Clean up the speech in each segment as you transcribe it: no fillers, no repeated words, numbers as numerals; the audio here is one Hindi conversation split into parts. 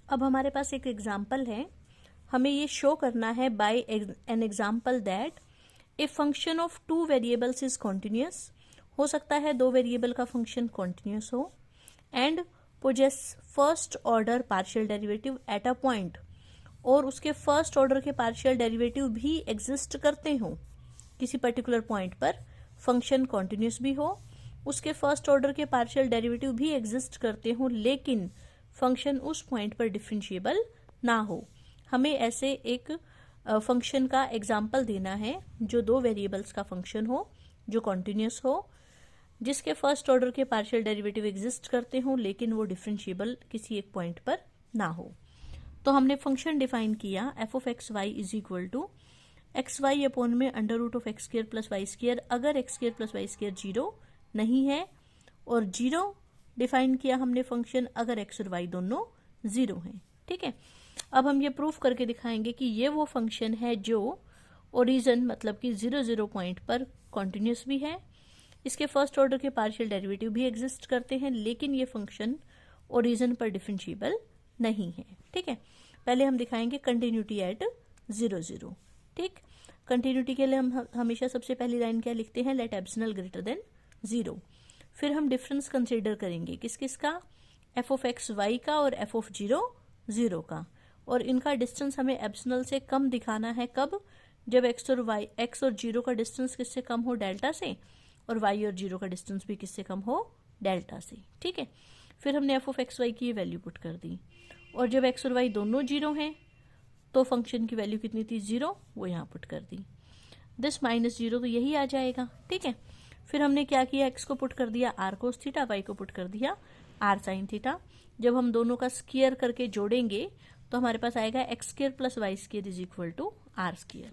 अब हमारे पास एक एग्जाम्पल है, हमें ये शो करना है by an example that a function of two variables is continuous. हो सकता है दो वेरिएबल का फंक्शन कॉन्टिन्यूस हो and possess first order partial derivative at a point, और उसके फर्स्ट ऑर्डर के पार्शियल डेरिवेटिव भी एग्जिस्ट करते हो किसी पर्टिकुलर पॉइंट पर, फंक्शन कॉन्टिन्यूस भी हो, उसके फर्स्ट ऑर्डर के पार्शियल डेरिवेटिव भी एग्जिस्ट करते हो, लेकिन फंक्शन उस पॉइंट पर डिफरेंशिएबल ना हो। हमें ऐसे एक फंक्शन का एग्जाम्पल देना है जो दो वेरिएबल्स का फंक्शन हो, जो कॉन्टिन्यूस हो, जिसके फर्स्ट ऑर्डर के पार्शियल डेरिवेटिव एग्जिस्ट करते हो, लेकिन वो डिफरेंशिएबल किसी एक पॉइंट पर ना हो। तो हमने फंक्शन डिफाइन किया F of x Y is equal to X Y upon में under root of X square plus Y square, अगर X square plus Y square zero नहीं है, और जीरो डिफाइन किया हमने फंक्शन अगर एक्स और वाई दोनों जीरो हैं। ठीक है, अब हम ये प्रूफ करके दिखाएंगे कि ये वो फंक्शन है जो ओरिजिन मतलब कि 0 पॉइंट पर कॉन्टिन्यूस भी है, इसके फर्स्ट ऑर्डर के पार्शियल डेरिवेटिव भी एग्जिस्ट करते हैं, लेकिन ये फंक्शन ओरिजिन पर डिफरेंशिएबल नहीं है। ठीक है, पहले हम दिखाएंगे कंटिन्यूटी एट 0 ठीक, कंटिन्यूटी के लिए हम हमेशा सबसे पहली लाइन क्या लिखते हैं, लेट एप्सिलॉन ग्रेटर देन 0। फिर हम डिफरेंस कंसीडर करेंगे किस किस का, एफ ऑफ एक्स वाई का और एफ ऑफ 0 का, और इनका डिस्टेंस हमें एप्सिलॉन से कम दिखाना है। कब, जब एक्स और 0 का डिस्टेंस किससे कम हो, डेल्टा से, और y और 0 का डिस्टेंस भी किससे कम हो, डेल्टा से। ठीक है, फिर हमने एफ ऑफ एक्स वाई की वैल्यू पुट कर दी, और जब x और y दोनों 0 हैं तो फंक्शन की वैल्यू कितनी थी, 0, वो यहाँ पुट कर दी। दिस माइनस 0 तो यही आ जाएगा। ठीक है, फिर हमने क्या किया, x को पुट कर दिया r कोस थीटा, y को पुट कर दिया r साइन थीटा। जब हम दोनों का स्क्वायर करके जोड़ेंगे तो हमारे पास आएगा X square plus Y square is equal to R square.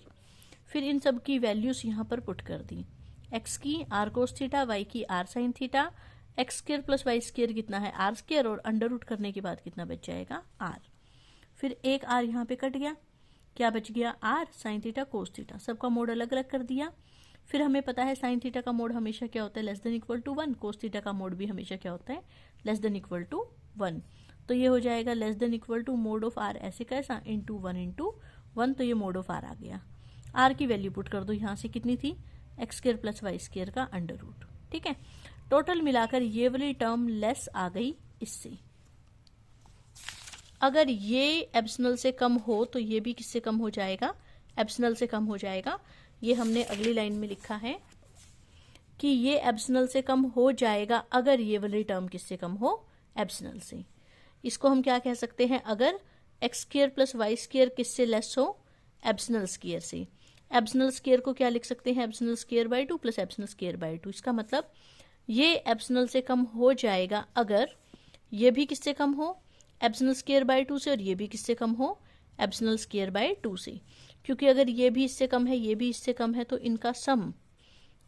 फिर इन सब की वैल्यूज यहाँ पर पुट कर दी, एक्स की आर कोस थीटा, वाई की R sine theta, X square plus Y square कितना है आर स्क्वायर, और अंडर रूट करने के बाद कितना बच जाएगा आर। फिर एक आर यहाँ पे कट गया, क्या बच गया, R sine theta cos theta, सबका मोड अलग अलग कर दिया। फिर हमें पता है साइन थीटा का मोड हमेशा क्या होता है, less than equal to 1, cos theta का मोड भी हमेशा क्या होता है, लेस देन इक्वल टू 1। तो ये हो जाएगा less than equal to mod of R, ऐसे कैसा, इंटू 1, तो ये मोड ऑफ आर आ गया। आर की वैल्यू पुट कर दो, यहाँ से कितनी थी, X square plus Y square का अंडर रूट। ठीक है, टोटल मिलाकर ये वाली टर्म लेस आ गई इससे। अगर ये एप्सिलॉन से कम हो तो ये भी किससे कम हो जाएगा, एप्सिलॉन से कम हो जाएगा। ये हमने अगली लाइन में लिखा है कि ये एप्सिलॉन से कम हो जाएगा अगर ये वाली टर्म किससे कम हो, एप्सिलॉन से। इसको हम क्या कह सकते हैं, अगर X square plus Y square किससे लेस हो, एप्सिलॉन स्क्वायर से। एप्सिलॉन स्क्वायर को क्या लिख सकते हैं, epsilon square by 2 plus epsilon square by 2। इसका मतलब ये एप्सिलॉन से कम हो जाएगा अगर ये भी किससे कम हो, एप्सिलॉन स्क्वायर बाय 2 से, और ये भी किससे कम हो, एप्सिलॉन स्क्वायर बाय 2 से। क्योंकि अगर ये भी इससे कम है, ये भी इससे कम है, तो इनका sum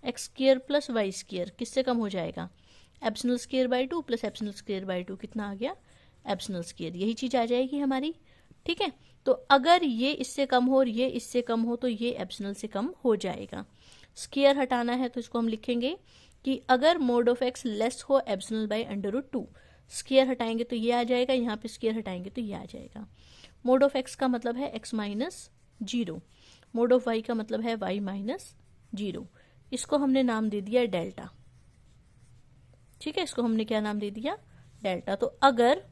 X square plus Y square किससे कम हो जाएगा, epsilon square by 2 plus epsilon square by 2, कितना आ गया, एप्सिलॉन स्क्वायर। यही चीज आ जाएगी हमारी। ठीक है, तो अगर ये इससे कम हो और ये इससे कम हो तो ये एप्सिलॉन से कम हो जाएगा। स्क्वायर हटाना है तो इसको हम लिखेंगे कि अगर मोड ऑफ एक्स लेस हो epsilon by under root 2, square हटाएंगे तो ये आ जाएगा, यहाँ पे स्क्वायर हटाएंगे तो ये आ जाएगा। मोड ऑफ एक्स का मतलब है x minus 0, mode of y का मतलब है y माइनस 0। इसको हमने नाम दे दिया डेल्टा। ठीक है, इसको हमने क्या नाम दे दिया, डेल्टा। तो अगर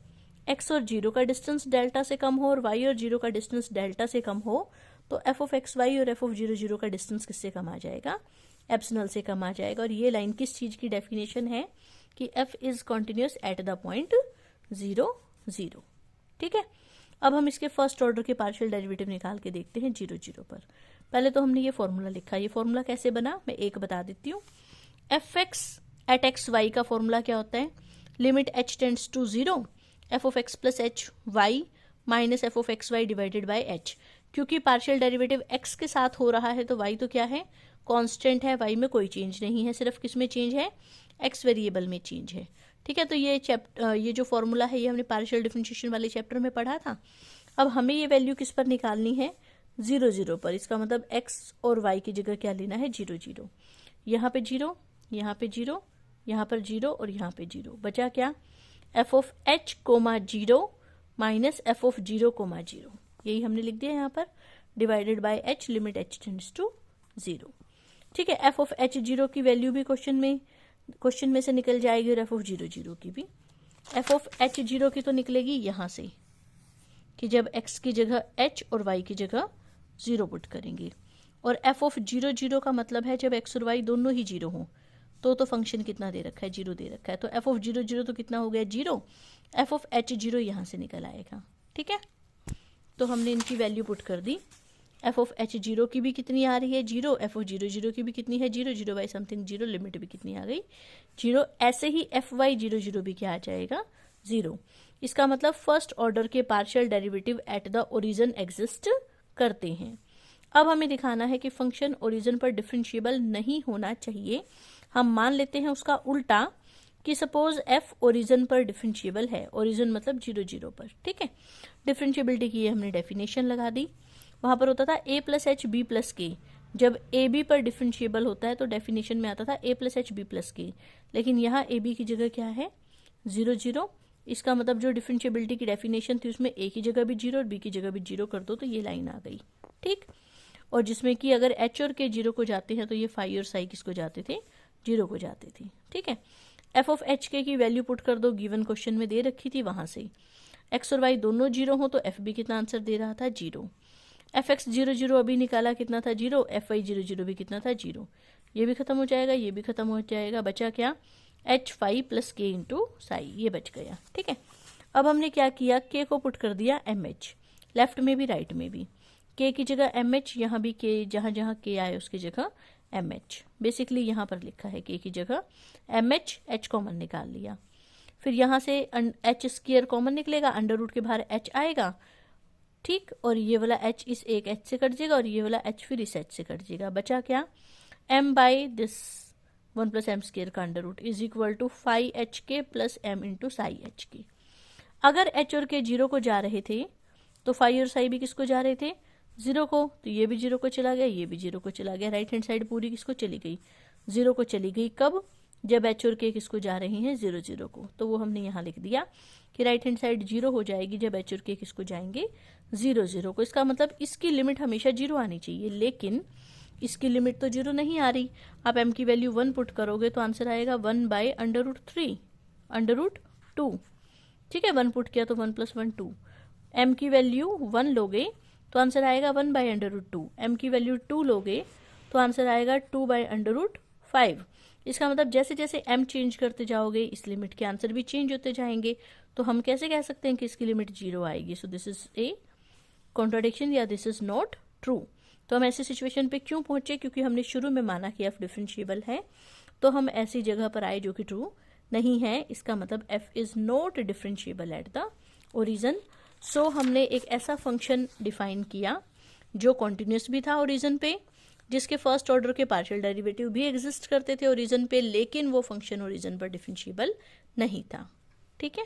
x और 0 का डिस्टेंस डेल्टा से कम हो और y और 0 का डिस्टेंस डेल्टा से कम हो तो f ऑफ एक्स वाई और f ऑफ 0 का डिस्टेंस किससे कम आ जाएगा, एप्सिलॉन से कम आ जाएगा। और ये लाइन किस चीज की डेफिनेशन है कि f is continuous at the point 0 ठीक है, अब हम इसके फर्स्ट ऑर्डर के पार्शियल डेरिवेटिव निकाल के देखते हैं 0 पर। पहले तो हमने ये फॉर्मूला लिखा, ये फॉर्मूला कैसे बना मैं एक बता देती हूँ। F x at x y का फॉर्मूला क्या होता है, limit h tends to 0 f of x plus h y minus f of x y divided by h. क्योंकि पार्शियल डेरिवेटिव x के साथ हो रहा है तो y तो क्या है, कांस्टेंट है, y में कोई चेंज नहीं है, सिर्फ किस में चेंज है, x वेरिएबल में चेंज है। ठीक है, तो ये जो फॉर्मूला है ये हमने पार्शियल डिफरेंशिएशन वाले चैप्टर में पढ़ा था। अब हमें ये वैल्यू किस पर निकालनी है, 0 पर। इसका मतलब x और y की जगह क्या लेना है, 0। यहाँ पे 0, यहाँ पे 0, यहाँ पर 0 और यहाँ पे 0, बचा क्या, f of h comma 0 minus f of 0, 0, यही हमने लिख दिया यहाँ पर, divided by h limit h tends to 0। ठीक है, एफ ऑफ एच 0 की वैल्यू भी क्वेश्चन में से निकल जाएगी और एफ ऑफ 0, 0 की भी। एफ ऑफ एच 0 की तो निकलेगी यहाँ से कि जब x की जगह h और y की जगह 0 पुट करेंगे, और एफ ऑफ 0, 0 का मतलब है जब x और y दोनों ही 0 हों तो फंक्शन कितना दे रखा है, 0 दे रखा है, तो एफ ऑफ 0, 0 तो कितना हो गया 0, एफ ऑफ h 0 यहाँ से निकल आएगा। ठीक है, तो हमने इनकी वैल्यू पुट कर दी। एफ ऑफ एच 0 की भी कितनी आ रही है 0, एफ ऑफ 0, 0 की भी कितनी है 0, 0 बाई समथिंग 0, लिमिट भी कितनी आ गई 0। ऐसे ही एफ वाई 0, 0 भी क्या आ जाएगा 0। इसका मतलब फर्स्ट ऑर्डर के partial derivative eight the origin exist करते हैं। अब हमें दिखाना है कि फंक्शन ओरिजिन पर डिफरेंशिएबल नहीं होना चाहिए। हम मान लेते हैं उसका उल्टा कि सपोज एफ ओरिजिन पर डिफरेंशिएबल है, ओरिजिन मतलब 0, 0 पर। ठीक है, डिफरेंशिएबिलिटी की हमने डेफिनेशन लगा दी। वहां पर होता था a plus h b plus k, जब ए बी पर डिफरेंशिएबल होता है तो डेफिनेशन में आता था a plus h b plus k, लेकिन यहाँ ए बी की जगह क्या है 0, 0। इसका मतलब जो डिफरेंशिएबिलिटी की डेफिनेशन थी उसमें a की जगह भी 0 और b की जगह भी 0 कर दो तो ये लाइन आ गई। ठीक, और जिसमें कि अगर h और k 0 को जाते हैं तो ये फाई और साई किसको जाते थे 0 को जाते थे। ठीक है, एफ ऑफ एच के की वैल्यू पुट कर दो, गिवन क्वेश्चन में दे रखी थी वहां से। एक्स और वाई दोनों 0 हो तो एफ बी कितना आंसर दे रहा था 0। एफ एक्स 0, 0 अभी निकाला कितना था 0, एफ वाई 0, 0 भी कितना था 0। ये भी खत्म हो जाएगा, ये भी खत्म हो जाएगा, बचा क्या एच फाई प्लस के इंटू साई, ये बच गया। ठीक है, अब हमने क्या किया, के को पुट कर दिया एम एच, लेफ्ट में भी राइट में भी, के की जगह एम एच, यहाँ भी के, जहाँ जहाँ के आए उसकी जगह एम एच। बेसिकली यहाँ पर लिखा है के की जगह एम एच, एच कॉमन निकाल लिया। फिर यहाँ से एच स्क्वायर कॉमन निकलेगा, अंडर रूट के बाहर एच आएगा। ठीक, और ये वाला एच इस एक एच से कट जाएगा और ये वाला एच फिर इस एच से कट जाएगा। बचा क्या m by this 1 plus M square का under root is equal to phi H K plus M into psi H K. अगर h और k 0 को जा रहे थे तो फाई और साई भी किसको जा रहे थे 0 को, तो ये भी 0 को चला गया, ये भी 0 को चला गया। राइट हैंड साइड पूरी किसको चली गई 0 को चली गई। कब, जब h और k किसको जा रही हैं 0, 0 को, तो वो हमने यहाँ लिख दिया कि राइट हैंड साइड 0 हो जाएगी जब h और k किसको जाएंगे 0, 0 को। इसका मतलब इसकी लिमिट हमेशा 0 आनी चाहिए, लेकिन इसकी लिमिट तो 0 नहीं आ रही। आप m की वैल्यू 1 पुट करोगे तो आंसर आएगा 1 by under root 3 under root 2। ठीक है, 1 पुट किया तो 1 प्लस 1 2। m की वैल्यू 1 लोगे तो आंसर आएगा 1 बाई अंडर रूट 2। m की वैल्यू 2 लोगे तो आंसर आएगा 2 बाई अंडर रूट 5। इसका मतलब जैसे जैसे m चेंज करते जाओगे इस लिमिट के आंसर भी चेंज होते जाएंगे, तो हम कैसे कह सकते हैं कि इसकी लिमिट 0 आएगी। So this is a contradiction या दिस इज नॉट ट्रू। तो हम ऐसी सिचुएशन पे क्यों पहुंचे, क्योंकि हमने शुरू में माना कि f डिफरेंशिएबल है, तो हम ऐसी जगह पर आए जो कि ट्रू नहीं है। इसका मतलब f is not differentiable at the origin. So हमने एक ऐसा फंक्शन डिफाइन किया जो कॉन्टिन्यूस भी था ओरिजिन पे, जिसके फर्स्ट ऑर्डर के पार्शियल डेरिवेटिव भी एग्जिस्ट करते थे ओरिजिन पे, लेकिन वो फंक्शन ओरिजिन पर डिफरेंशिएबल नहीं था। ठीक है।